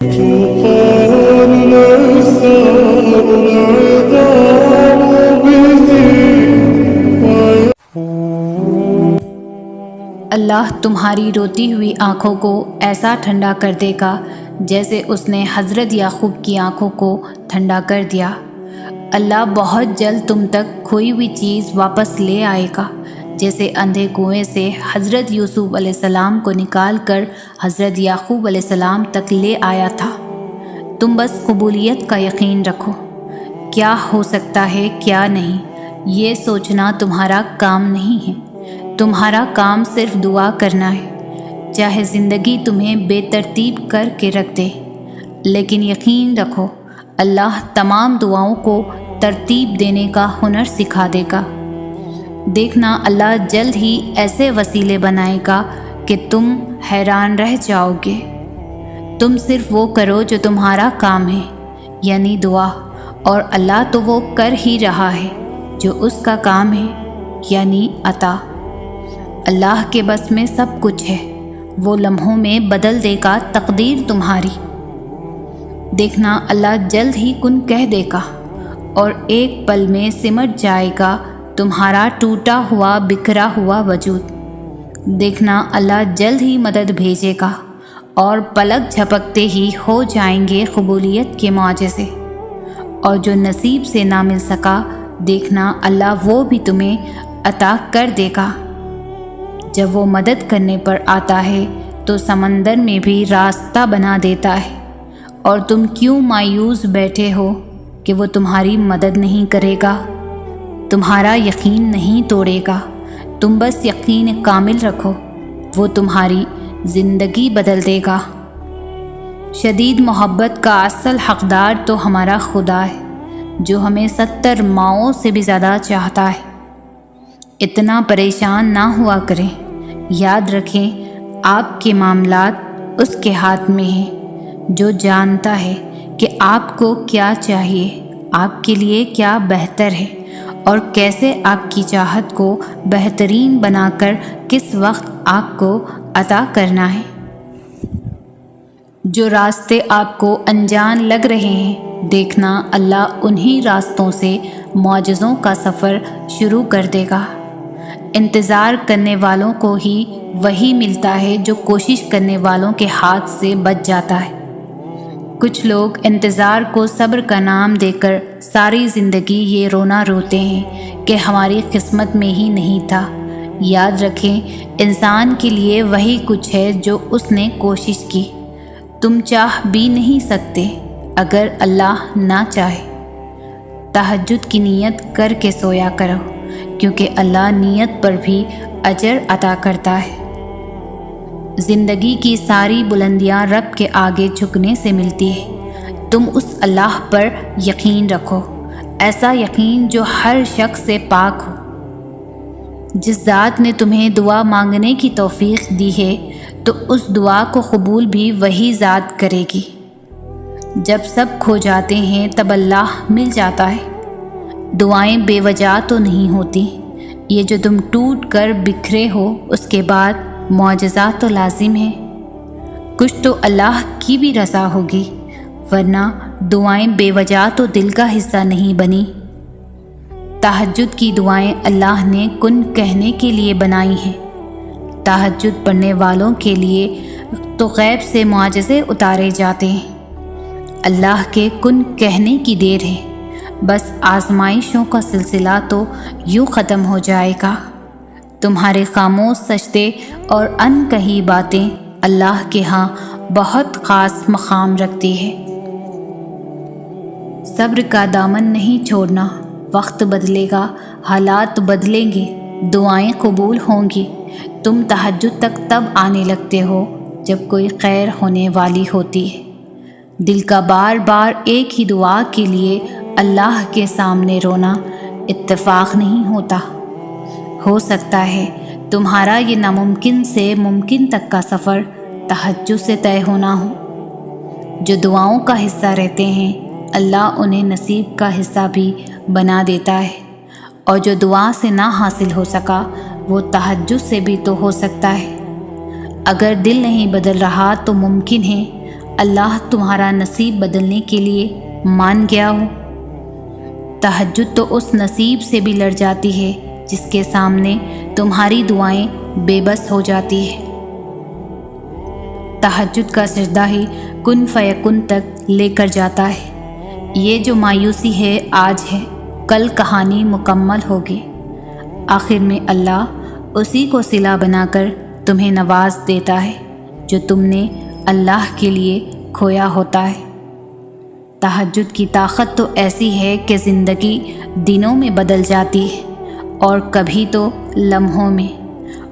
اللہ تمہاری روتی ہوئی آنکھوں کو ایسا ٹھنڈا کر دے گا جیسے اس نے حضرت یعقوب کی آنکھوں کو ٹھنڈا کر دیا۔ اللہ بہت جلد تم تک کھوئی ہوئی چیز واپس لے آئے گا، جیسے اندھے کنویں سے حضرت یوسف علیہ السلام کو نکال کر حضرت یعقوب علیہ السلام تک لے آیا تھا۔ تم بس قبولیت کا یقین رکھو، کیا ہو سکتا ہے کیا نہیں یہ سوچنا تمہارا کام نہیں ہے، تمہارا کام صرف دعا کرنا ہے، چاہے زندگی تمہیں بے ترتیب کر کے رکھ دے، لیکن یقین رکھو اللہ تمام دعاؤں کو ترتیب دینے کا ہنر سکھا دے گا۔ دیکھنا اللہ جلد ہی ایسے وسیلے بنائے گا کہ تم حیران رہ جاؤ گے۔ تم صرف وہ کرو جو تمہارا کام ہے، یعنی دعا، اور اللہ تو وہ کر ہی رہا ہے جو اس کا کام ہے، یعنی عطا۔ اللہ کے بس میں سب کچھ ہے، وہ لمحوں میں بدل دے گا تقدیر تمہاری۔ دیکھنا اللہ جلد ہی کن کہہ دے گا اور ایک پل میں سمٹ جائے گا تمہارا ٹوٹا ہوا بکھرا ہوا وجود۔ دیکھنا اللہ جلد ہی مدد بھیجے گا اور پلک جھپکتے ہی ہو جائیں گے قبولیت کے معجزے، اور جو نصیب سے نہ مل سکا دیکھنا اللہ وہ بھی تمہیں عطا کر دے گا۔ جب وہ مدد کرنے پر آتا ہے تو سمندر میں بھی راستہ بنا دیتا ہے، اور تم کیوں مایوس بیٹھے ہو کہ وہ تمہاری مدد نہیں کرے گا؟ تمہارا یقین نہیں توڑے گا، تم بس یقین کامل رکھو، وہ تمہاری زندگی بدل دے گا۔ شدید محبت کا اصل حقدار تو ہمارا خدا ہے، جو ہمیں 70 ماؤں سے بھی زیادہ چاہتا ہے۔ اتنا پریشان نہ ہوا کریں، یاد رکھیں آپ کے معاملات اس کے ہاتھ میں ہیں، جو جانتا ہے کہ آپ کو کیا چاہیے، آپ کے لیے کیا بہتر ہے، اور کیسے آپ کی چاہت کو بہترین بنا کر کس وقت آپ کو عطا کرنا ہے۔ جو راستے آپ کو انجان لگ رہے ہیں دیکھنا اللہ انہی راستوں سے معجزوں کا سفر شروع کر دے گا۔ انتظار کرنے والوں کو ہی وہی ملتا ہے جو کوشش کرنے والوں کے ہاتھ سے بچ جاتا ہے۔ کچھ لوگ انتظار کو صبر کا نام دے کر ساری زندگی یہ رونا روتے ہیں کہ ہماری قسمت میں ہی نہیں تھا۔ یاد رکھیں انسان کے لیے وہی کچھ ہے جو اس نے کوشش کی، تم چاہ بھی نہیں سکتے اگر اللہ نہ چاہے۔ تہجد کی نیت کر کے سویا کرو، کیونکہ اللہ نیت پر بھی اجر عطا کرتا ہے۔ زندگی کی ساری بلندیاں رب کے آگے جھکنے سے ملتی ہے۔ تم اس اللہ پر یقین رکھو، ایسا یقین جو ہر شخص سے پاک ہو۔ جس ذات نے تمہیں دعا مانگنے کی توفیق دی ہے تو اس دعا کو قبول بھی وہی ذات کرے گی۔ جب سب کھو جاتے ہیں تب اللہ مل جاتا ہے۔ دعائیں بے وجہ تو نہیں ہوتی، یہ جو تم ٹوٹ کر بکھرے ہو اس کے بعد معجزات تو لازم ہیں۔ کچھ تو اللہ کی بھی رضا ہوگی، ورنہ دعائیں بے وجہ تو دل کا حصہ نہیں بنی۔ تہجد کی دعائیں اللہ نے کن کہنے کے لیے بنائی ہیں۔ تہجد پڑھنے والوں کے لیے تو غیب سے معجزے اتارے جاتے ہیں۔ اللہ کے کن کہنے کی دیر ہے، بس آزمائشوں کا سلسلہ تو یوں ختم ہو جائے گا۔ تمہارے خاموش سجدے اور ان کہی باتیں اللہ کے ہاں بہت خاص مقام رکھتی ہے۔ صبر کا دامن نہیں چھوڑنا، وقت بدلے گا، حالات بدلیں گے، دعائیں قبول ہوں گی۔ تم تہجد تک تب آنے لگتے ہو جب کوئی خیر ہونے والی ہوتی ہے۔ دل کا بار بار ایک ہی دعا کے لیے اللہ کے سامنے رونا اتفاق نہیں ہوتا۔ ہو سکتا ہے تمہارا یہ ناممکن سے ممکن تک کا سفر تہجد سے طے ہونا ہو۔ جو دعاؤں کا حصہ رہتے ہیں اللہ انہیں نصیب کا حصہ بھی بنا دیتا ہے، اور جو دعا سے نہ حاصل ہو سکا وہ تہجد سے بھی تو ہو سکتا ہے۔ اگر دل نہیں بدل رہا تو ممکن ہے اللہ تمہارا نصیب بدلنے کے لیے مان گیا ہو؟ تہجد تو اس نصیب سے بھی لڑ جاتی ہے جس کے سامنے تمہاری دعائیں بے بس ہو جاتی ہے۔ تہجد کا سجدہ ہی کن فیکن تک لے کر جاتا ہے۔ یہ جو مایوسی ہے آج ہے، کل کہانی مکمل ہوگی۔ آخر میں اللہ اسی کو صلہ بنا کر تمہیں نواز دیتا ہے جو تم نے اللہ کے لیے کھویا ہوتا ہے۔ تہجد کی طاقت تو ایسی ہے کہ زندگی دنوں میں بدل جاتی ہے، اور کبھی تو لمحوں میں،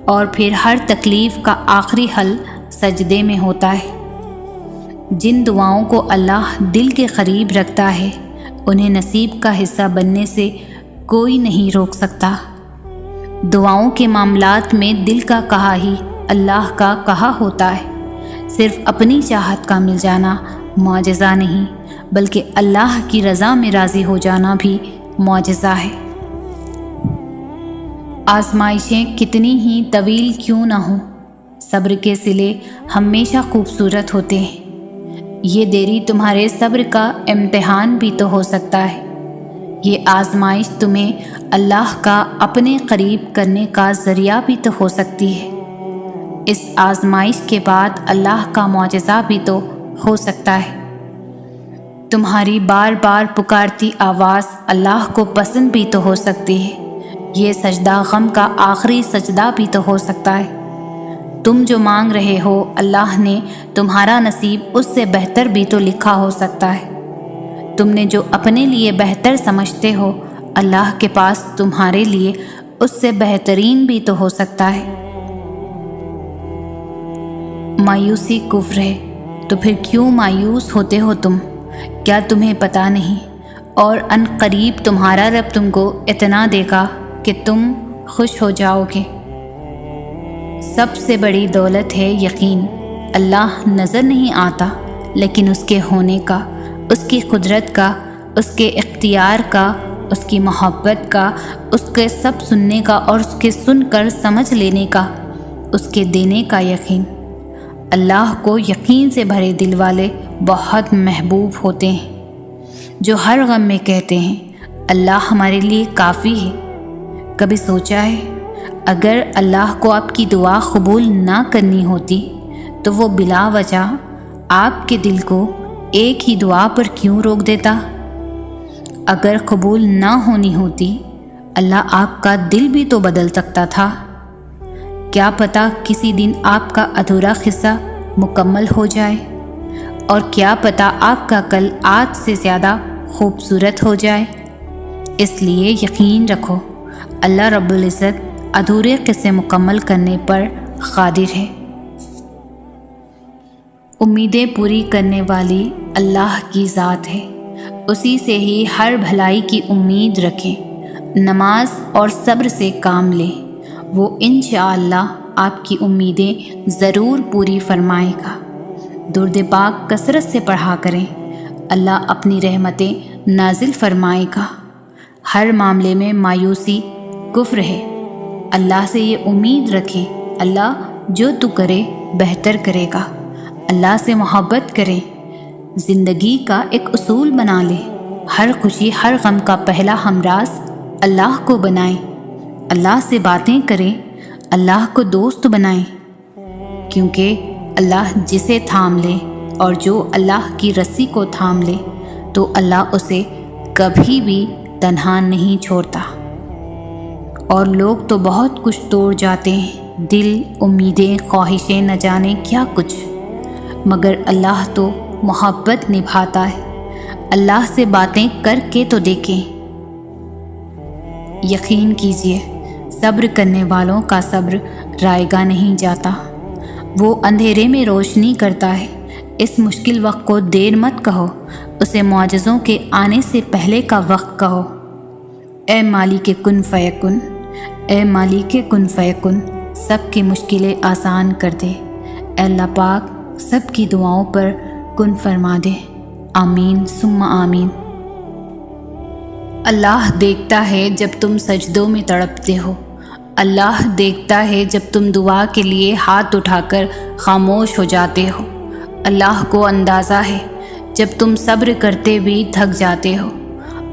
اور پھر ہر تکلیف کا آخری حل سجدے میں ہوتا ہے۔ جن دعاؤں کو اللہ دل کے قریب رکھتا ہے انہیں نصیب کا حصہ بننے سے کوئی نہیں روک سکتا۔ دعاؤں کے معاملات میں دل کا کہا ہی اللہ کا کہا ہوتا ہے۔ صرف اپنی چاہت کا مل جانا معجزہ نہیں، بلکہ اللہ کی رضا میں راضی ہو جانا بھی معجزہ ہے۔ آزمائشیں کتنی ہی طویل کیوں نہ ہوں، صبر کے صلے ہمیشہ خوبصورت ہوتے ہیں۔ یہ دیری تمہارے صبر کا امتحان بھی تو ہو سکتا ہے۔ یہ آزمائش تمہیں اللہ کا اپنے قریب کرنے کا ذریعہ بھی تو ہو سکتی ہے۔ اس آزمائش کے بعد اللہ کا معجزہ بھی تو ہو سکتا ہے۔ تمہاری بار بار پکارتی آواز اللہ کو پسند بھی تو ہو سکتی ہے۔ یہ سجدہ غم کا آخری سجدہ بھی تو ہو سکتا ہے۔ تم جو مانگ رہے ہو اللہ نے تمہارا نصیب اس سے بہتر بھی تو لکھا ہو سکتا ہے۔ تم نے جو اپنے لیے بہتر سمجھتے ہو اللہ کے پاس تمہارے لیے اس سے بہترین بھی تو ہو سکتا ہے۔ مایوسی کفر ہے تو پھر کیوں مایوس ہوتے ہو تم؟ کیا تمہیں پتہ نہیں؟ اور ان قریب تمہارا رب تم کو اتنا دے گا کہ تم خوش ہو جاؤ گے۔ سب سے بڑی دولت ہے یقین۔ اللہ نظر نہیں آتا، لیکن اس کے ہونے کا، اس کی قدرت کا، اس کے اختیار کا، اس کی محبت کا، اس کے سب سننے کا اور اس کے سن کر سمجھ لینے کا، اس کے دینے کا یقین۔ اللہ کو یقین سے بھرے دل والے بہت محبوب ہوتے ہیں، جو ہر غم میں کہتے ہیں اللہ ہمارے لیے کافی ہے۔ کبھی سوچا ہے اگر اللہ کو آپ کی دعا قبول نہ کرنی ہوتی تو وہ بلا وجہ آپ کے دل کو ایک ہی دعا پر کیوں روک دیتا؟ اگر قبول نہ ہونی ہوتی اللہ آپ کا دل بھی تو بدل سکتا تھا۔ کیا پتہ کسی دن آپ کا ادھورا قصہ مکمل ہو جائے، اور کیا پتہ آپ کا کل آج سے زیادہ خوبصورت ہو جائے۔ اس لیے یقین رکھو اللہ رب العزت ادھورے قصے مکمل کرنے پر قادر ہے۔ امیدیں پوری کرنے والی اللہ کی ذات ہے، اسی سے ہی ہر بھلائی کی امید رکھیں، نماز اور صبر سے کام لیں، وہ انشاءاللہ آپ کی امیدیں ضرور پوری فرمائے گا۔ درود پاک کثرت سے پڑھا کریں، اللہ اپنی رحمتیں نازل فرمائے گا۔ ہر معاملے میں مایوسی کفر ہے، اللہ سے یہ امید رکھیں اللہ جو تو کرے بہتر کرے گا۔ اللہ سے محبت کریں، زندگی کا ایک اصول بنا لیں، ہر خوشی ہر غم کا پہلا ہمراز اللہ کو بنائیں، اللہ سے باتیں کریں، اللہ کو دوست بنائیں، کیونکہ اللہ جسے تھام لے اور جو اللہ کی رسی کو تھام لے تو اللہ اسے کبھی بھی تنہا نہیں چھوڑتا۔ اور لوگ تو بہت کچھ توڑ جاتے ہیں، دل، امیدیں، خواہشیں، نہ جانے کیا کچھ، مگر اللہ تو محبت نبھاتا ہے۔ اللہ سے باتیں کر کے تو دیکھیں۔ یقین کیجئے صبر کرنے والوں کا صبر رائے گا نہیں جاتا، وہ اندھیرے میں روشنی کرتا ہے۔ اس مشکل وقت کو دیر مت کہو، اسے معجزوں کے آنے سے پہلے کا وقت کہو۔ اے مالک کن فیکن، اے مالک کن فیکن، سب کی مشکلیں آسان کر دے۔ اے اللہ پاک سب کی دعاؤں پر کن فرما دے، آمین ثم آمین۔ اللہ دیکھتا ہے جب تم سجدوں میں تڑپتے ہو، اللہ دیکھتا ہے جب تم دعا کے لیے ہاتھ اٹھا کر خاموش ہو جاتے ہو، اللہ کو اندازہ ہے جب تم صبر کرتے بھی تھک جاتے ہو۔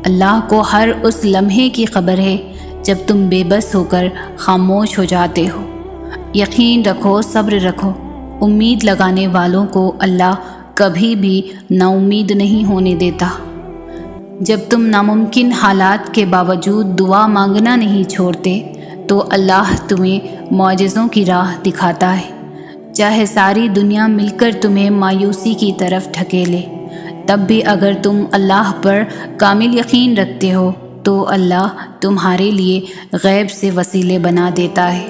اللہ کو ہر اس لمحے کی خبر ہے جب تم بے بس ہو کر خاموش ہو جاتے ہو۔ یقین رکھو، صبر رکھو، امید لگانے والوں کو اللہ کبھی بھی نا امید نہیں ہونے دیتا۔ جب تم ناممکن حالات کے باوجود دعا مانگنا نہیں چھوڑتے تو اللہ تمہیں معجزوں کی راہ دکھاتا ہے۔ چاہے ساری دنیا مل کر تمہیں مایوسی کی طرف ڈھکیلے، تب بھی اگر تم اللہ پر کامل یقین رکھتے ہو تو اللہ تمہارے لیے غیب سے وسیلے بنا دیتا ہے۔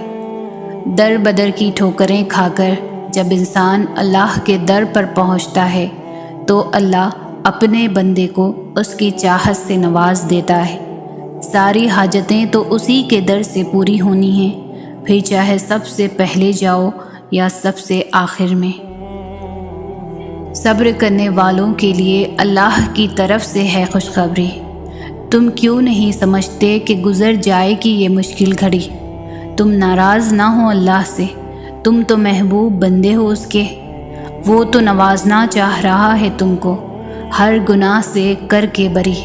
در بدر کی ٹھوکریں کھا کر جب انسان اللہ کے در پر پہنچتا ہے تو اللہ اپنے بندے کو اس کی چاہت سے نواز دیتا ہے۔ ساری حاجتیں تو اسی کے در سے پوری ہونی ہیں، پھر چاہے سب سے پہلے جاؤ یا سب سے آخر میں۔ صبر کرنے والوں کے لیے اللہ کی طرف سے ہے خوشخبری۔ تم کیوں نہیں سمجھتے کہ گزر جائے گی یہ مشکل گھڑی؟ تم ناراض نہ ہو اللہ سے، تم تو محبوب بندے ہو اس کے۔ وہ تو نوازنا چاہ رہا ہے تم کو، ہر گناہ سے کر کے بری۔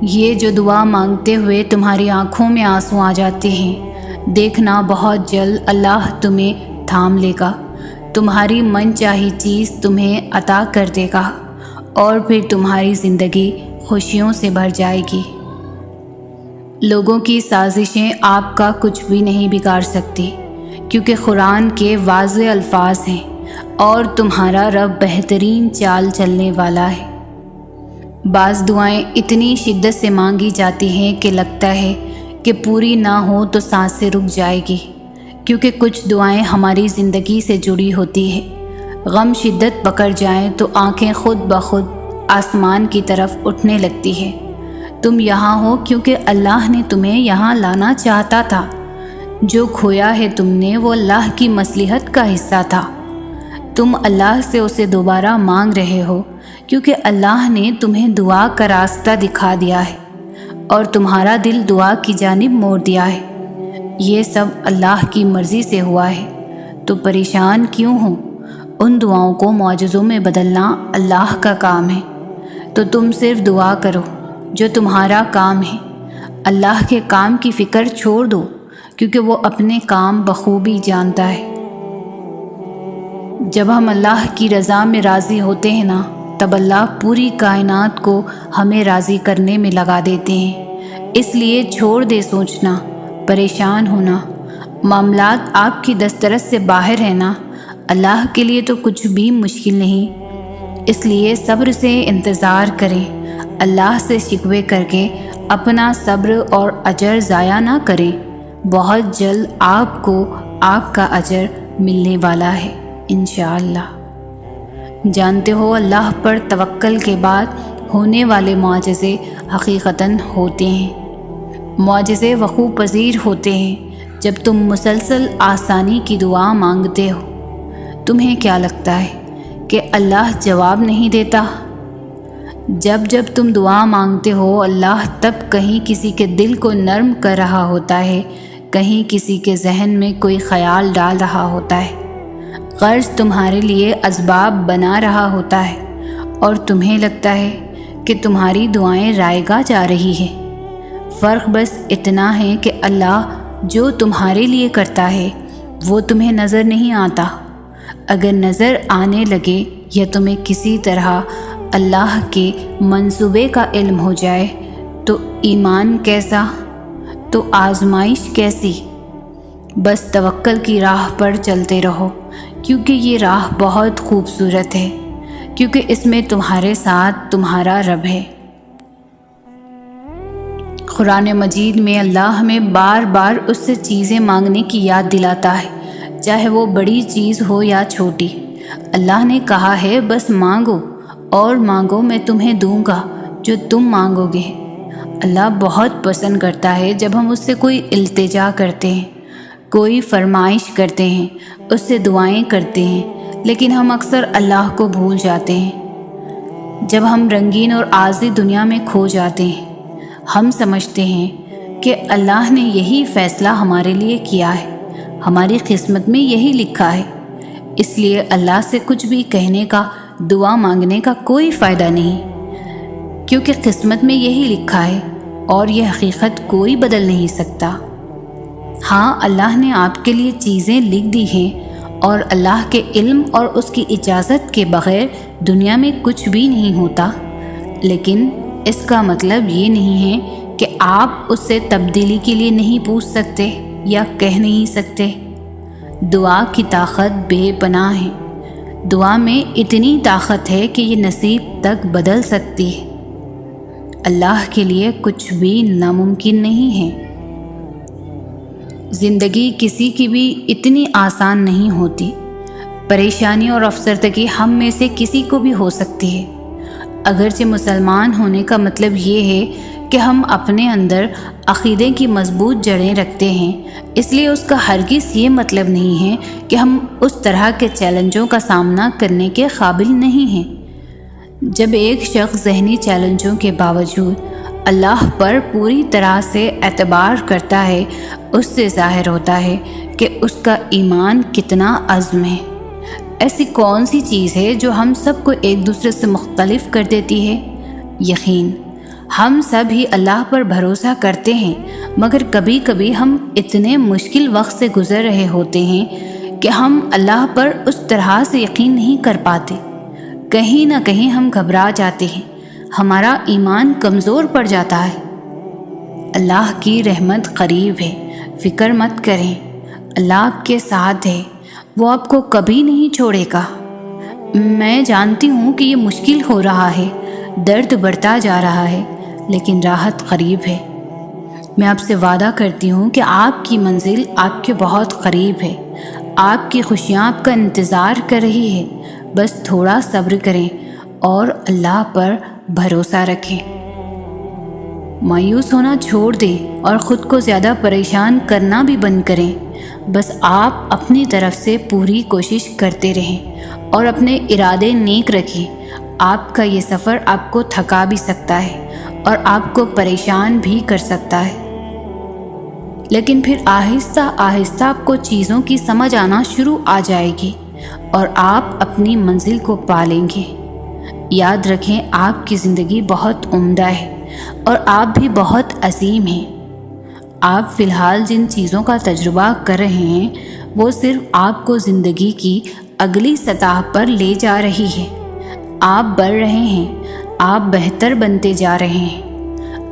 یہ جو دعا مانگتے ہوئے تمہاری آنکھوں میں آنسو آ جاتے ہیں، دیکھنا بہت جلد اللہ تمہیں تھام لے گا، تمہاری من چاہی چیز تمہیں عطا کر دے گا، اور پھر تمہاری زندگی خوشیوں سے بھر جائے گی۔ لوگوں کی سازشیں آپ کا کچھ بھی نہیں بگاڑ سکتی، کیونکہ قرآن کے واضح الفاظ ہیں اور تمہارا رب بہترین چال چلنے والا ہے۔ بعض دعائیں اتنی شدت سے مانگی جاتی ہیں کہ لگتا ہے کہ پوری نہ ہو تو سانسیں رک جائے گی، کیونکہ کچھ دعائیں ہماری زندگی سے جڑی ہوتی ہے۔ غم شدت پکڑ جائیں تو آنکھیں خود بخود آسمان کی طرف اٹھنے لگتی ہے۔ تم یہاں ہو کیونکہ اللہ نے تمہیں یہاں لانا چاہتا تھا۔ جو کھویا ہے تم نے وہ اللہ کی مصلحت کا حصہ تھا۔ تم اللہ سے اسے دوبارہ مانگ رہے ہو کیونکہ اللہ نے تمہیں دعا کا راستہ دکھا دیا ہے اور تمہارا دل دعا کی جانب موڑ دیا ہے۔ یہ سب اللہ کی مرضی سے ہوا ہے، تو پریشان کیوں ہو؟ ان دعاؤں کو معجزوں میں بدلنا اللہ کا کام ہے، تو تم صرف دعا کرو جو تمہارا کام ہے۔ اللہ کے کام کی فکر چھوڑ دو، کیونکہ وہ اپنے کام بخوبی جانتا ہے۔ جب ہم اللہ کی رضا میں راضی ہوتے ہیں نا، تب اللہ پوری کائنات کو ہمیں راضی کرنے میں لگا دیتے ہیں۔ اس لیے چھوڑ دے سوچنا، پریشان ہونا۔ معاملات آپ کی دسترس سے باہر ہے نا، اللہ کے لیے تو کچھ بھی مشکل نہیں۔ اس لیے صبر سے انتظار کریں، اللہ سے شکوے کر کے اپنا صبر اور اجر ضائع نہ کریں۔ بہت جلد آپ کو آپ کا اجر ملنے والا ہے انشاءاللہ۔ جانتے ہو اللہ پر توکل کے بعد ہونے والے معجزے حقیقتاً ہوتے ہیں۔ معجزے وقوع پذیر ہوتے ہیں جب تم مسلسل آسانی کی دعا مانگتے ہو۔ تمہیں کیا لگتا ہے کہ اللہ جواب نہیں دیتا؟ جب تم دعا مانگتے ہو اللہ تب کہیں کسی کے دل کو نرم کر رہا ہوتا ہے، کہیں کسی کے ذہن میں کوئی خیال ڈال رہا ہوتا ہے، غرض تمہارے لیے اسباب بنا رہا ہوتا ہے، اور تمہیں لگتا ہے کہ تمہاری دعائیں رائے گاہ جا رہی ہیں۔ فرق بس اتنا ہے کہ اللہ جو تمہارے لیے کرتا ہے وہ تمہیں نظر نہیں آتا۔ اگر نظر آنے لگے یا تمہیں کسی طرح اللہ کے منصوبے کا علم ہو جائے تو ایمان کیسا، تو آزمائش کیسی؟ بس توکل کی راہ پر چلتے رہو، کیونکہ یہ راہ بہت خوبصورت ہے، کیونکہ اس میں تمہارے ساتھ تمہارا رب ہے۔ قرآن مجید میں اللہ ہمیں بار بار اس سے چیزیں مانگنے کی یاد دلاتا ہے، چاہے وہ بڑی چیز ہو یا چھوٹی۔ اللہ نے کہا ہے بس مانگو اور مانگو، میں تمہیں دوں گا جو تم مانگو گے۔ اللہ بہت پسند کرتا ہے جب ہم اس سے کوئی التجا کرتے ہیں، کوئی فرمائش کرتے ہیں، اس سے دعائیں کرتے ہیں، لیکن ہم اکثر اللہ کو بھول جاتے ہیں۔ جب ہم رنگین اور عارضی دنیا میں کھو جاتے ہیں، ہم سمجھتے ہیں کہ اللہ نے یہی فیصلہ ہمارے لیے کیا ہے، ہماری قسمت میں یہی لکھا ہے۔ اس لیے اللہ سے کچھ بھی کہنے کا، دعا مانگنے کا کوئی فائدہ نہیں، کیونکہ قسمت میں یہی لکھا ہے اور یہ حقیقت کوئی بدل نہیں سکتا۔ ہاں، اللہ نے آپ کے لیے چیزیں لکھ دی ہیں اور اللہ کے علم اور اس کی اجازت کے بغیر دنیا میں کچھ بھی نہیں ہوتا، لیکن اس کا مطلب یہ نہیں ہے کہ آپ اس سے تبدیلی کے لیے نہیں پوچھ سکتے یا کہہ نہیں سکتے۔ دعا کی طاقت بے پناہ ہے۔ دعا میں اتنی طاقت ہے کہ یہ نصیب تک بدل سکتی ہے۔ اللہ کے لیے کچھ بھی ناممکن نہیں ہے۔ زندگی کسی کی بھی اتنی آسان نہیں ہوتی۔ پریشانی اور افسردگی ہم میں سے کسی کو بھی ہو سکتی ہے۔ اگرچہ مسلمان ہونے کا مطلب یہ ہے کہ ہم اپنے اندر عقیدے کی مضبوط جڑیں رکھتے ہیں، اس لیے اس کا ہرگز یہ مطلب نہیں ہے کہ ہم اس طرح کے چیلنجوں کا سامنا کرنے کے قابل نہیں ہیں۔ جب ایک شخص ذہنی چیلنجوں کے باوجود اللہ پر پوری طرح سے اعتبار کرتا ہے، اس سے ظاہر ہوتا ہے کہ اس کا ایمان کتنا عظم ہے۔ ایسی کون سی چیز ہے جو ہم سب کو ایک دوسرے سے مختلف کر دیتی ہے؟ یقین۔ ہم سب ہی اللہ پر بھروسہ کرتے ہیں، مگر کبھی کبھی ہم اتنے مشکل وقت سے گزر رہے ہوتے ہیں کہ ہم اللہ پر اس طرح سے یقین نہیں کر پاتے۔ کہیں نہ کہیں ہم گھبرا جاتے ہیں، ہمارا ایمان کمزور پڑ جاتا ہے۔ اللہ کی رحمت قریب ہے، فکر مت کریں، اللہ آپ کے ساتھ ہے، وہ آپ کو کبھی نہیں چھوڑے گا۔ میں جانتی ہوں کہ یہ مشکل ہو رہا ہے، درد بڑھتا جا رہا ہے، لیکن راحت قریب ہے۔ میں آپ سے وعدہ کرتی ہوں کہ آپ کی منزل آپ کے بہت قریب ہے۔ آپ کی خوشیاں آپ کا انتظار کر رہی ہے، بس تھوڑا صبر کریں اور اللہ پر بھروسہ رکھیں۔ مایوس ہونا چھوڑ دیں اور خود کو زیادہ پریشان کرنا بھی بند کریں۔ بس آپ اپنی طرف سے پوری کوشش کرتے رہیں اور اپنے ارادے نیک رکھیں۔ آپ کا یہ سفر آپ کو تھکا بھی سکتا ہے اور آپ کو پریشان بھی کر سکتا ہے، لیکن پھر آہستہ آہستہ آپ کو چیزوں کی سمجھ آنا شروع آ جائے گی اور آپ اپنی منزل کو پا لیں گے۔ یاد رکھیں، آپ کی زندگی بہت عمدہ ہے اور آپ بھی بہت عظیم ہیں۔ آپ فی الحال جن چیزوں کا تجربہ کر رہے ہیں وہ صرف آپ کو زندگی کی اگلی سطح پر لے جا رہی ہے۔ آپ بڑھ رہے ہیں، آپ بہتر بنتے جا رہے ہیں۔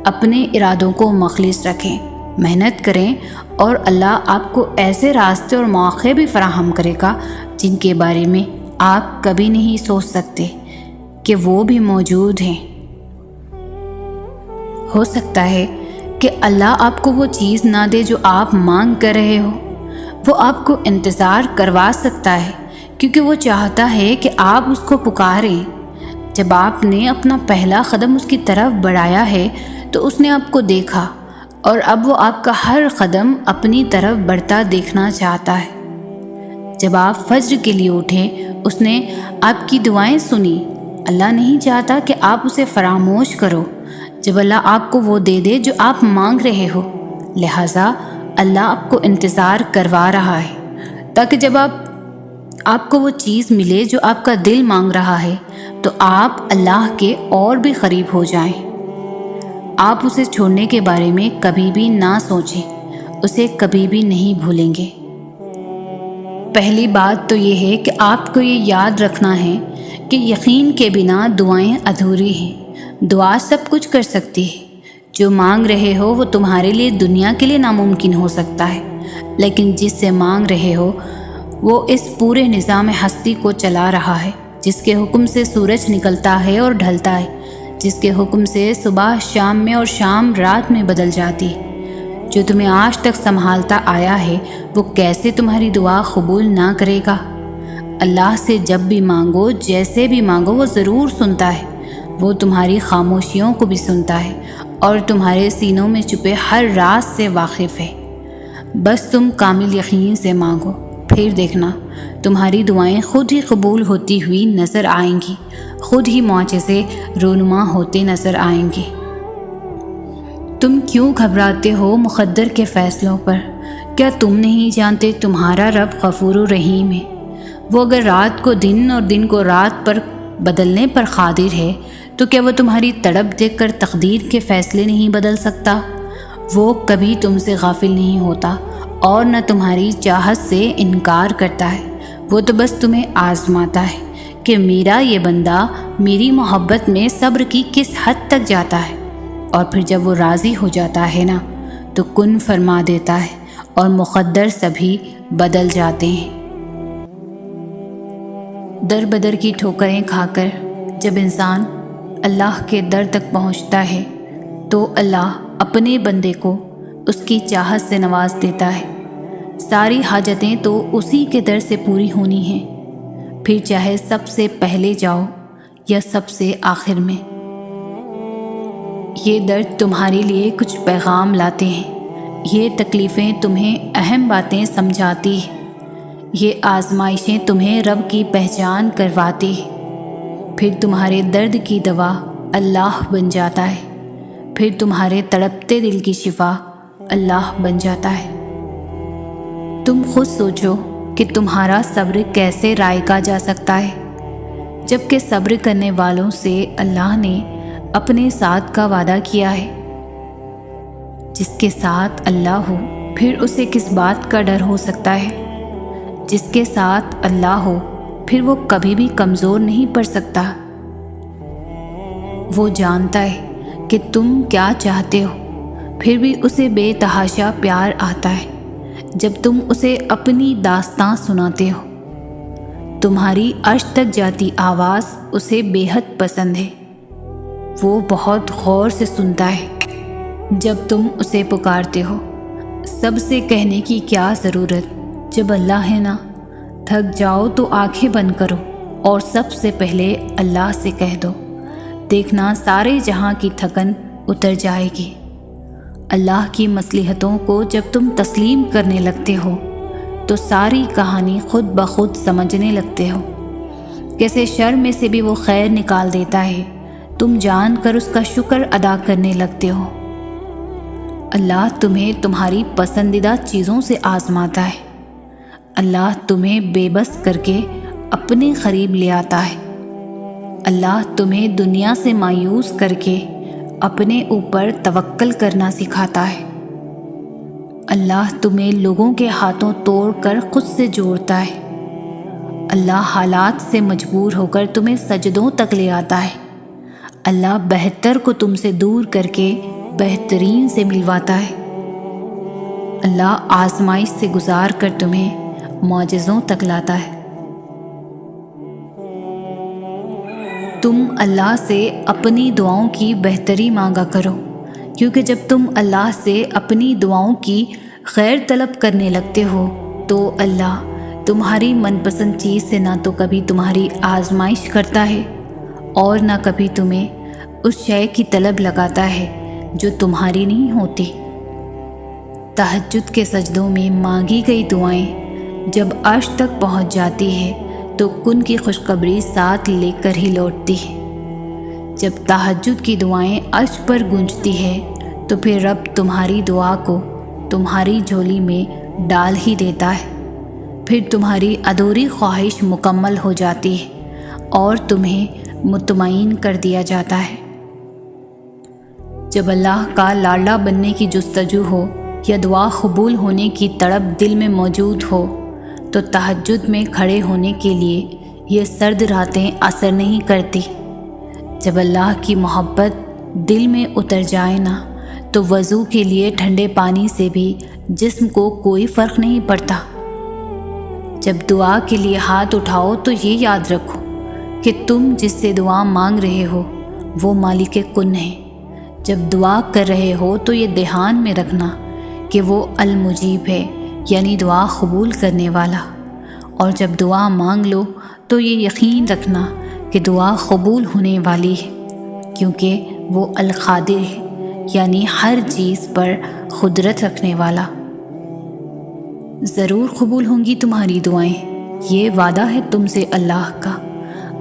اپنے ارادوں کو مخلص رکھیں، محنت کریں اور اللہ آپ کو ایسے راستے اور مواقع بھی فراہم کرے گا جن کے بارے میں آپ کبھی نہیں سوچ سکتے کہ وہ بھی موجود ہیں۔ ہو سکتا ہے کہ اللہ آپ کو وہ چیز نہ دے جو آپ مانگ کر رہے ہو، وہ آپ کو انتظار کروا سکتا ہے کیونکہ وہ چاہتا ہے کہ آپ اس کو پکاریں۔ جب آپ نے اپنا پہلا قدم اس کی طرف بڑھایا ہے تو اس نے آپ کو دیکھا اور اب وہ آپ کا ہر قدم اپنی طرف بڑھتا دیکھنا چاہتا ہے۔ جب آپ فجر کے لیے اٹھیں، اس نے آپ کی دعائیں سنی۔ اللہ نہیں چاہتا کہ آپ اسے فراموش کرو جب اللہ آپ کو وہ دے دے جو آپ مانگ رہے ہو، لہٰذا اللہ آپ کو انتظار کروا رہا ہے تاکہ جب آپ کو وہ چیز ملے جو آپ کا دل مانگ رہا ہے تو آپ اللہ کے اور بھی قریب ہو جائیں۔ آپ اسے چھوڑنے کے بارے میں کبھی بھی نہ سوچیں، اسے کبھی بھی نہیں بھولیں گے۔ پہلی بات تو یہ ہے کہ آپ کو یہ یاد رکھنا ہے کہ یقین کے بنا دعائیں ادھوری ہیں۔ دعا سب کچھ کر سکتی ہے۔ جو مانگ رہے ہو وہ تمہارے لیے دنیا کے لیے ناممکن ہو سکتا ہے، لیکن جس سے مانگ رہے ہو وہ اس پورے نظام ہستی کو چلا رہا ہے، جس کے حکم سے سورج نکلتا ہے اور ڈھلتا ہے، جس کے حکم سے صبح شام میں اور شام رات میں بدل جاتی ہے، جو تمہیں آج تک سنبھالتا آیا ہے، وہ کیسے تمہاری دعا قبول نہ کرے گا؟ اللہ سے جب بھی مانگو، جیسے بھی مانگو، وہ ضرور سنتا ہے۔ وہ تمہاری خاموشیوں کو بھی سنتا ہے اور تمہارے سینوں میں چھپے ہر راز سے واقف ہے۔ بس تم کامل یقین سے مانگو، پھر دیکھنا تمہاری دعائیں خود ہی قبول ہوتی ہوئی نظر آئیں گی، خود ہی معجزے رونما ہوتے نظر آئیں گے۔ تم کیوں گھبراتے ہو مقدر کے فیصلوں پر؟ کیا تم نہیں جانتے تمہارا رب غفور و رحیم ہے؟ وہ اگر رات کو دن اور دن کو رات پر بدلنے پر قادر ہے تو کیا وہ تمہاری تڑپ دیکھ کر تقدیر کے فیصلے نہیں بدل سکتا؟ وہ کبھی تم سے غافل نہیں ہوتا اور نہ تمہاری چاہت سے انکار کرتا ہے۔ وہ تو بس تمہیں آزماتا ہے کہ میرا یہ بندہ میری محبت میں صبر کی کس حد تک جاتا ہے، اور پھر جب وہ راضی ہو جاتا ہے نا تو کن فرما دیتا ہے اور مقدر سبھی بدل جاتے ہیں۔ در بدر کی ٹھوکریں کھا کر جب انسان اللہ کے در تک پہنچتا ہے تو اللہ اپنے بندے کو اس کی چاہت سے نواز دیتا ہے۔ ساری حاجتیں تو اسی کے در سے پوری ہونی ہیں، پھر چاہے سب سے پہلے جاؤ یا سب سے آخر میں۔ یہ درد تمہارے لیے کچھ پیغام لاتے ہیں، یہ تکلیفیں تمہیں اہم باتیں سمجھاتی ہیں، یہ آزمائشیں تمہیں رب کی پہچان کرواتی ہیں۔ پھر تمہارے درد کی دوا اللہ بن جاتا ہے، پھر تمہارے تڑپتے دل کی شفا اللہ بن جاتا ہے۔ تم خود سوچو کہ تمہارا صبر کیسے رائگا جا سکتا ہے، جبکہ صبر کرنے والوں سے اللہ نے اپنے ساتھ کا وعدہ کیا ہے۔ جس کے ساتھ اللہ ہو پھر اسے کس بات کا ڈر ہو سکتا ہے؟ جس کے ساتھ اللہ ہو پھر وہ کبھی بھی کمزور نہیں پڑ سکتا۔ وہ جانتا ہے کہ تم کیا چاہتے ہو، پھر بھی اسے بے تحاشا پیار آتا ہے جب تم اسے اپنی داستاں سناتے ہو۔ تمہاری عرش تک جاتی آواز اسے بے حد پسند ہے، وہ بہت غور سے سنتا ہے جب تم اسے پکارتے ہو۔ سب سے کہنے کی کیا ضرورت جب اللہ ہے نا؟ تھک جاؤ تو آنکھیں بند کرو اور سب سے پہلے اللہ سے کہہ دو، دیکھنا سارے جہاں کی تھکن اتر جائے گی۔ اللہ کی مصلحتوں کو جب تم تسلیم کرنے لگتے ہو تو ساری کہانی خود بخود سمجھنے لگتے ہو۔ کیسے شر میں سے بھی وہ خیر نکال دیتا ہے، تم جان کر اس کا شکر ادا کرنے لگتے ہو۔ اللہ تمہیں تمہاری پسندیدہ چیزوں سے آزماتا ہے، اللہ تمہیں بے بس کر کے اپنے قریب لے آتا ہے، اللہ تمہیں دنیا سے مایوس کر کے اپنے اوپر توکل کرنا سکھاتا ہے، اللہ تمہیں لوگوں کے ہاتھوں توڑ کر خود سے جوڑتا ہے، اللہ حالات سے مجبور ہو کر تمہیں سجدوں تک لے آتا ہے، اللہ بہتر کو تم سے دور کر کے بہترین سے ملواتا ہے، اللہ آزمائش سے گزار کر تمہیں معجزوں تک لاتا ہے۔ تم اللہ سے اپنی دعاؤں کی بہتری مانگا کرو، کیونکہ جب تم اللہ سے اپنی دعاؤں کی خیر طلب کرنے لگتے ہو تو اللہ تمہاری من پسند چیز سے نہ تو کبھی تمہاری آزمائش کرتا ہے اور نہ کبھی تمہیں اس شے کی طلب لگاتا ہے جو تمہاری نہیں ہوتی۔ تہجد کے سجدوں میں مانگی گئی دعائیں جب عرش تک پہنچ جاتی ہے تو کن کی خوشخبری ساتھ لے کر ہی لوٹتی ہے۔ جب تہجد کی دعائیں عرش پر گونجتی ہے تو پھر رب تمہاری دعا کو تمہاری جھولی میں ڈال ہی دیتا ہے، پھر تمہاری ادھوری خواہش مکمل ہو جاتی ہے اور تمہیں مطمئن کر دیا جاتا ہے۔ جب اللہ کا لاڈلا بننے کی جستجو ہو یا دعا قبول ہونے کی تڑپ دل میں موجود ہو تو تہجد میں کھڑے ہونے کے لیے یہ سرد راتیں اثر نہیں کرتی۔ جب اللہ کی محبت دل میں اتر جائے نا تو وضو کے لیے ٹھنڈے پانی سے بھی جسم کو کوئی فرق نہیں پڑتا۔ جب دعا کے لیے ہاتھ اٹھاؤ تو یہ یاد رکھو کہ تم جس سے دعا مانگ رہے ہو وہ مالک کن ہے۔ جب دعا کر رہے ہو تو یہ دھیان میں رکھنا کہ وہ المجیب ہے، یعنی دعا قبول کرنے والا، اور جب دعا مانگ لو تو یہ یقین رکھنا کہ دعا قبول ہونے والی ہے، کیونکہ وہ القادر ہے، یعنی ہر چیز پر قدرت رکھنے والا۔ ضرور قبول ہوں گی تمہاری دعائیں، یہ وعدہ ہے تم سے اللہ کا۔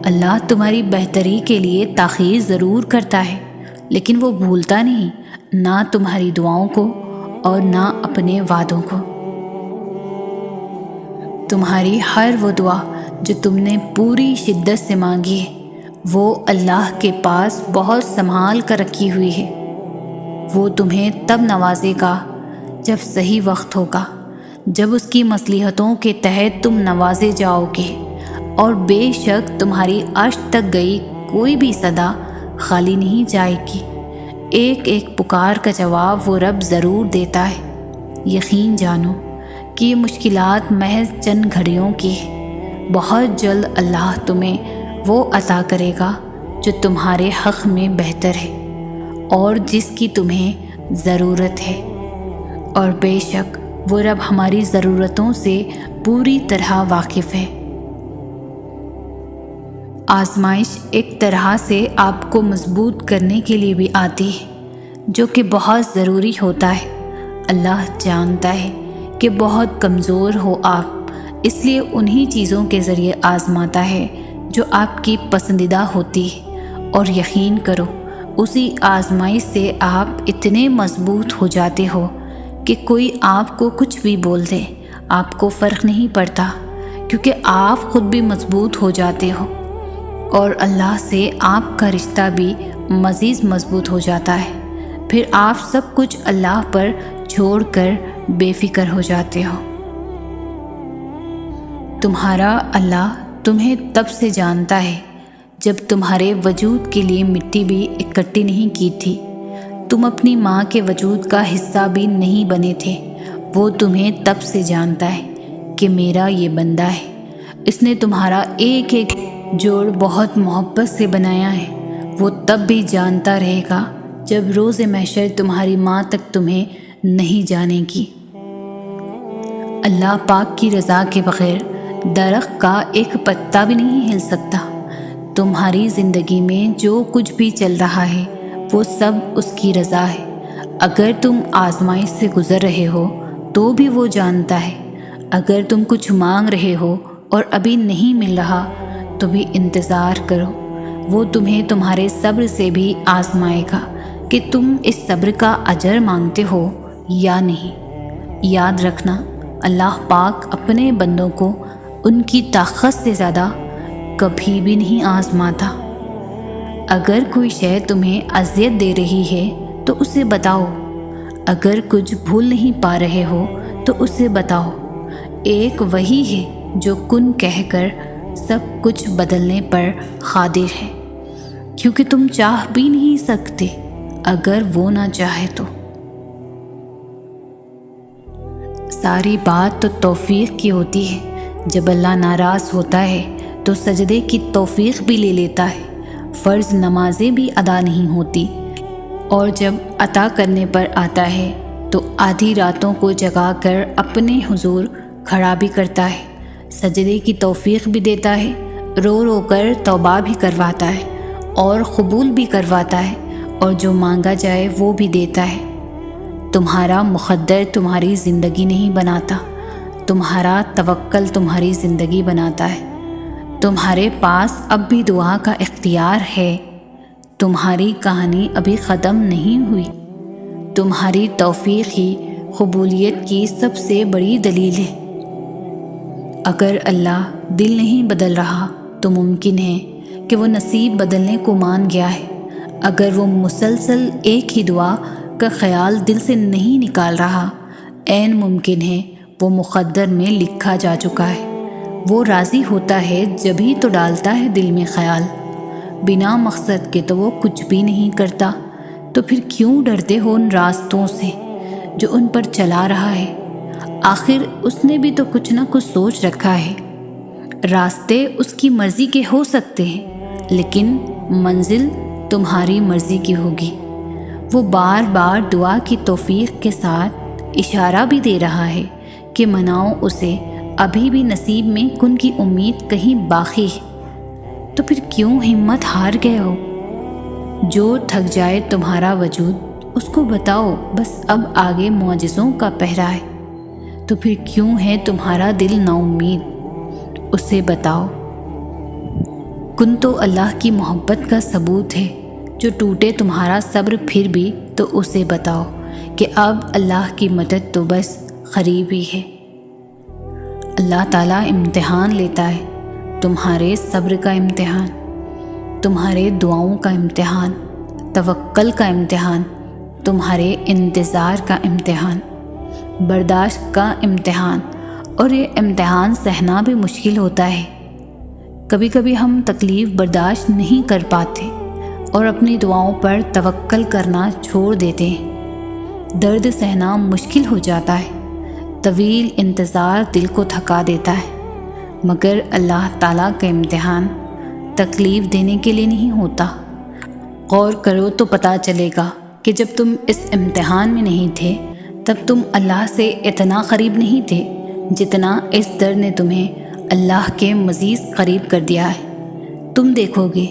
اللہ تمہاری بہتری کے لیے تاخیر ضرور کرتا ہے، لیکن وہ بھولتا نہیں، نہ تمہاری دعاؤں کو اور نہ اپنے وعدوں کو۔ تمہاری ہر وہ دعا جو تم نے پوری شدت سے مانگی ہے وہ اللہ کے پاس بہت سنبھال کر رکھی ہوئی ہے۔ وہ تمہیں تب نوازے گا جب صحیح وقت ہوگا، جب اس کی مصلحتوں کے تحت تم نوازے جاؤ گے، اور بے شک تمہاری عرش تک گئی کوئی بھی صدا خالی نہیں جائے گی۔ ایک ایک پکار کا جواب وہ رب ضرور دیتا ہے۔ یقین جانو کہ یہ مشکلات محض چند گھڑیوں کی ہے۔ بہت جلد اللہ تمہیں وہ عطا کرے گا جو تمہارے حق میں بہتر ہے اور جس کی تمہیں ضرورت ہے، اور بے شک وہ رب ہماری ضرورتوں سے پوری طرح واقف ہے۔ آزمائش ایک طرح سے آپ کو مضبوط کرنے کے لیے بھی آتی ہے، جو کہ بہت ضروری ہوتا ہے۔ اللہ جانتا ہے کہ بہت کمزور ہو آپ، اس لیے انہی چیزوں کے ذریعے آزماتا ہے جو آپ کی پسندیدہ ہوتی ہے، اور یقین کرو اسی آزمائش سے آپ اتنے مضبوط ہو جاتے ہو کہ کوئی آپ کو کچھ بھی بول دے آپ کو فرق نہیں پڑتا، کیونکہ آپ خود بھی مضبوط ہو جاتے ہو، اور اللہ سے آپ کا رشتہ بھی مزید مضبوط ہو جاتا ہے۔ پھر آپ سب کچھ اللہ پر چھوڑ کر بے فکر ہو جاتے ہو۔ تمہارا اللہ تمہیں تب سے جانتا ہے جب تمہارے وجود کے لیے مٹی بھی اکٹھی نہیں کی تھی، تم اپنی ماں کے وجود کا حصہ بھی نہیں بنے تھے۔ وہ تمہیں تب سے جانتا ہے کہ میرا یہ بندہ ہے، اس نے تمہارا ایک ایک جوڑ بہت محبت سے بنایا ہے۔ وہ تب بھی جانتا رہے گا جب روز محشر تمہاری ماں تک تمہیں نہیں جانے گی۔ اللہ پاک کی رضا کے بغیر درخت کا ایک پتا بھی نہیں ہل سکتا۔ تمہاری زندگی میں جو کچھ بھی چل رہا ہے وہ سب اس کی رضا ہے۔ اگر تم آزمائش سے گزر رہے ہو تو بھی وہ جانتا ہے۔ اگر تم کچھ مانگ رہے ہو اور ابھی نہیں مل رہا تو بھی انتظار کرو، وہ تمہیں تمہارے صبر سے بھی آزمائے گا کہ تم اس صبر کا اجر مانگتے ہو یا نہیں۔ یاد رکھنا، اللہ پاک اپنے بندوں کو ان کی طاقت سے زیادہ کبھی بھی نہیں آزماتا۔ اگر کوئی شے تمہیں اذیت دے رہی ہے تو اسے بتاؤ، اگر کچھ بھول نہیں پا رہے ہو تو اسے بتاؤ۔ ایک وہی ہے جو کن کہہ کر سب کچھ بدلنے پر قادر ہے، کیونکہ تم چاہ بھی نہیں سکتے اگر وہ نہ چاہے تو۔ ساری بات تو توفیق کی ہوتی ہے۔ جب اللہ ناراض ہوتا ہے تو سجدے کی توفیق بھی لے لیتا ہے، فرض نمازیں بھی ادا نہیں ہوتی، اور جب عطا کرنے پر آتا ہے تو آدھی راتوں کو جگا کر اپنے حضور کھڑا بھی کرتا ہے، سجدے کی توفیق بھی دیتا ہے، رو رو کر توبہ بھی کرواتا ہے اور قبول بھی کرواتا ہے، اور جو مانگا جائے وہ بھی دیتا ہے۔ تمہارا مقدر تمہاری زندگی نہیں بناتا، تمہارا توکل تمہاری زندگی بناتا ہے۔ تمہارے پاس اب بھی دعا کا اختیار ہے۔ تمہاری کہانی ابھی ختم نہیں ہوئی۔ تمہاری توفیق ہی قبولیت کی سب سے بڑی دلیل ہے۔ اگر اللہ دل نہیں بدل رہا تو ممکن ہے کہ وہ نصیب بدلنے کو مان گیا ہے۔ اگر وہ مسلسل ایک ہی دعا کا خیال دل سے نہیں نکال رہا، عین ممکن ہے وہ مقدر میں لکھا جا چکا ہے۔ وہ راضی ہوتا ہے جبھی تو ڈالتا ہے دل میں خیال، بنا مقصد کے تو وہ کچھ بھی نہیں کرتا۔ تو پھر کیوں ڈرتے ہو ان راستوں سے جو ان پر چلا رہا ہے؟ آخر اس نے بھی تو کچھ نہ کچھ سوچ رکھا ہے۔ راستے اس کی مرضی کے ہو سکتے ہیں، لیکن منزل تمہاری مرضی کی ہوگی۔ وہ بار بار دعا کی توفیق کے ساتھ اشارہ بھی دے رہا ہے کہ مناؤ اسے، ابھی بھی نصیب میں کن کی امید کہیں باقی ہے۔ تو پھر کیوں ہمت ہار گئے ہو؟ جو تھک جائے تمہارا وجود اس کو بتاؤ بس اب آگے معجزوں کا پہرا ہے۔ تو پھر کیوں ہے تمہارا دل نا امید؟ اسے بتاؤ۔ کن تو اللہ کی محبت کا ثبوت ہے۔ جو ٹوٹے تمہارا صبر پھر بھی تو اسے بتاؤ کہ اب اللہ کی مدد تو بس قریب ہی ہے۔ اللہ تعالیٰ امتحان لیتا ہے، تمہارے صبر کا امتحان، تمہارے دعاؤں کا امتحان، توکل کا امتحان، تمہارے انتظار کا امتحان، برداشت کا امتحان۔ اور یہ امتحان سہنا بھی مشکل ہوتا ہے۔ کبھی کبھی ہم تکلیف برداشت نہیں کر پاتے اور اپنی دعاؤں پر توکل کرنا چھوڑ دیتے ہیں۔ درد سہنا مشکل ہو جاتا ہے، طویل انتظار دل کو تھکا دیتا ہے، مگر اللہ تعالیٰ کا امتحان تکلیف دینے کے لیے نہیں ہوتا۔ غور کرو تو پتہ چلے گا کہ جب تم اس امتحان میں نہیں تھے تب تم اللہ سے اتنا قریب نہیں تھے جتنا اس درد نے تمہیں اللہ کے مزید قریب کر دیا ہے۔ تم دیکھو گے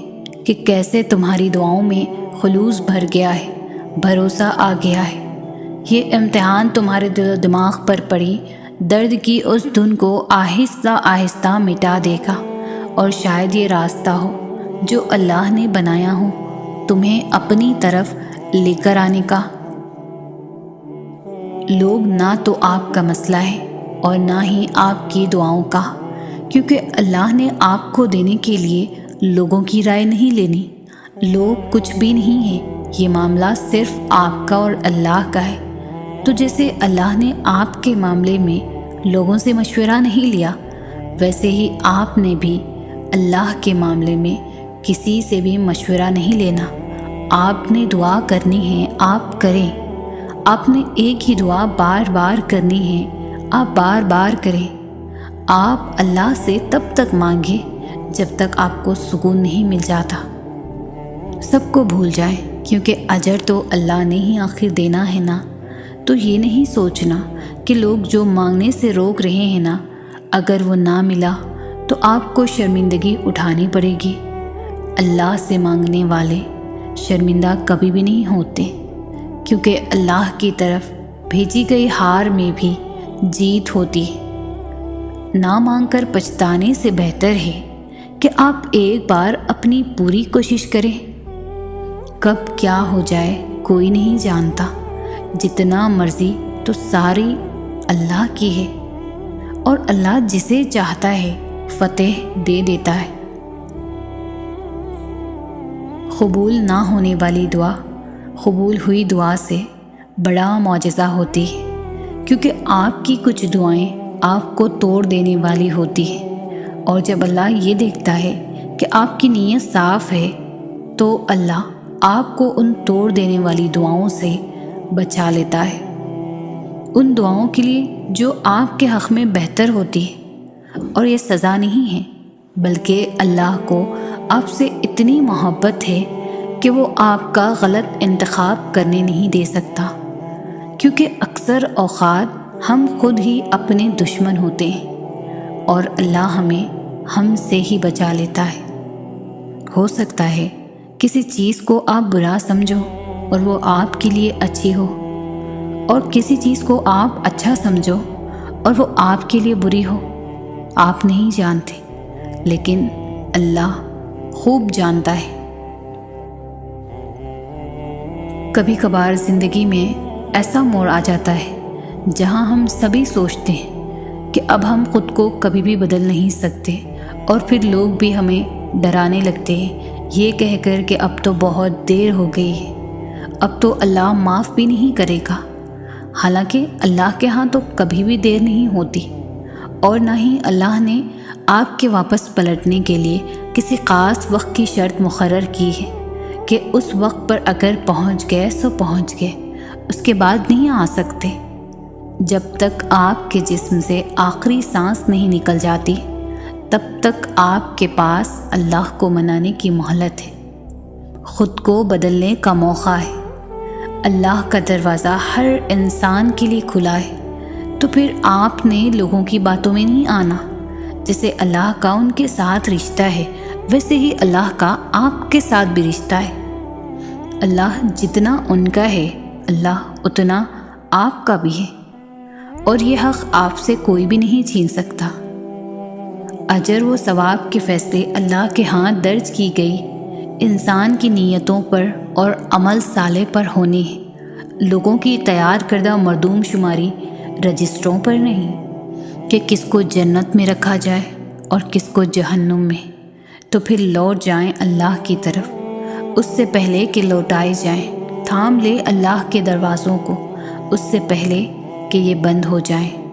کہ کیسے تمہاری دعاؤں میں خلوص بھر گیا ہے، بھروسہ آ گیا ہے۔ یہ امتحان تمہارے دل و دماغ پر پڑی درد کی اس دھن کو آہستہ آہستہ مٹا دے گا، اور شاید یہ راستہ ہو جو اللہ نے بنایا ہو تمہیں اپنی طرف لے کر آنے کا۔ لوگ نہ تو آپ کا مسئلہ ہے اور نہ ہی آپ کی دعاؤں کا، کیونکہ اللہ نے آپ کو دینے کے لیے لوگوں کی رائے نہیں لینی۔ لوگ کچھ بھی نہیں ہیں، یہ معاملہ صرف آپ کا اور اللہ کا ہے۔ تو جیسے اللہ نے آپ کے معاملے میں لوگوں سے مشورہ نہیں لیا، ویسے ہی آپ نے بھی اللہ کے معاملے میں کسی سے بھی مشورہ نہیں لینا۔ آپ نے دعا کرنی ہے، آپ کریں۔ آپ نے ایک ہی دعا بار بار کرنی ہے، آپ بار بار کریں۔ آپ اللہ سے تب تک مانگیں جب تک آپ کو سکون نہیں مل جاتا۔ سب کو بھول جائیں، کیونکہ اجر تو اللہ نے ہی آخر دینا ہے نا۔ تو یہ نہیں سوچنا کہ لوگ جو مانگنے سے روک رہے ہیں نا، اگر وہ نہ ملا تو آپ کو شرمندگی اٹھانی پڑے گی۔ اللہ سے مانگنے والے شرمندہ کبھی بھی نہیں ہوتے، کیونکہ اللہ کی طرف بھیجی گئی ہار میں بھی جیت ہوتی ہے۔ نہ مانگ کر پچھتانے سے بہتر ہے کہ آپ ایک بار اپنی پوری کوشش کریں۔ کب کیا ہو جائے کوئی نہیں جانتا، جتنا مرضی تو ساری اللہ کی ہے، اور اللہ جسے چاہتا ہے فتح دے دیتا ہے۔ قبول نہ ہونے والی دعا قبول ہوئی دعا سے بڑا معجزہ ہوتی ہے، کیونکہ آپ کی کچھ دعائیں آپ کو توڑ دینے والی ہوتی ہیں، اور جب اللہ یہ دیکھتا ہے کہ آپ کی نیت صاف ہے تو اللہ آپ کو ان توڑ دینے والی دعاؤں سے بچا لیتا ہے، ان دعاؤں کے لیے جو آپ کے حق میں بہتر ہوتی ہے۔ اور یہ سزا نہیں ہے، بلکہ اللہ کو آپ سے اتنی محبت ہے کہ وہ آپ کا غلط انتخاب کرنے نہیں دے سکتا، کیونکہ اکثر اوقات ہم خود ہی اپنے دشمن ہوتے ہیں اور اللہ ہمیں ہم سے ہی بچا لیتا ہے۔ ہو سکتا ہے کسی چیز کو آپ برا سمجھو اور وہ آپ کے لیے اچھی ہو، اور کسی چیز کو آپ اچھا سمجھو اور وہ آپ کے لیے بری ہو۔ آپ نہیں جانتے، لیکن اللہ خوب جانتا ہے۔ کبھی کبھار زندگی میں ایسا موڑ آ جاتا ہے جہاں ہم سبھی سوچتے ہیں کہ اب ہم خود کو کبھی بھی بدل نہیں سکتے، اور پھر لوگ بھی ہمیں ڈرانے لگتے ہیں یہ کہہ کر کہ اب تو بہت دیر ہو گئی ہے، اب تو اللہ معاف بھی نہیں کرے گا۔ حالانکہ اللہ کے ہاں تو کبھی بھی دیر نہیں ہوتی، اور نہ ہی اللہ نے آپ کے واپس پلٹنے کے لیے کسی خاص وقت کی شرط مقرر کی ہے کہ اس وقت پر اگر پہنچ گئے سو پہنچ گئے، اس کے بعد نہیں آ سکتے۔ جب تک آپ کے جسم سے آخری سانس نہیں نکل جاتی تب تک آپ کے پاس اللہ کو منانے کی مہلت ہے، خود کو بدلنے کا موقع ہے۔ اللہ کا دروازہ ہر انسان کے لیے کھلا ہے، تو پھر آپ نے لوگوں کی باتوں میں نہیں آنا۔ جیسے اللہ کا ان کے ساتھ رشتہ ہے، ویسے ہی اللہ کا آپ کے ساتھ بھی رشتہ ہے۔ اللہ جتنا ان کا ہے، اللہ اتنا آپ کا بھی ہے، اور یہ حق آپ سے کوئی بھی نہیں چھین سکتا۔ اجر و ثواب کے فیصلے اللہ کے ہاں درج کی گئی انسان کی نیتوں پر اور عمل صالح پر ہونے ہیں، لوگوں کی تیار کردہ مردوم شماری رجسٹروں پر نہیں کہ کس کو جنت میں رکھا جائے اور کس کو جہنم میں، تو پھر لوٹ جائیں اللہ کی طرف اس سے پہلے کہ لوٹائے جائیں۔ تھام لے اللہ کے دروازوں کو اس سے پہلے کہ یہ بند ہو جائیں۔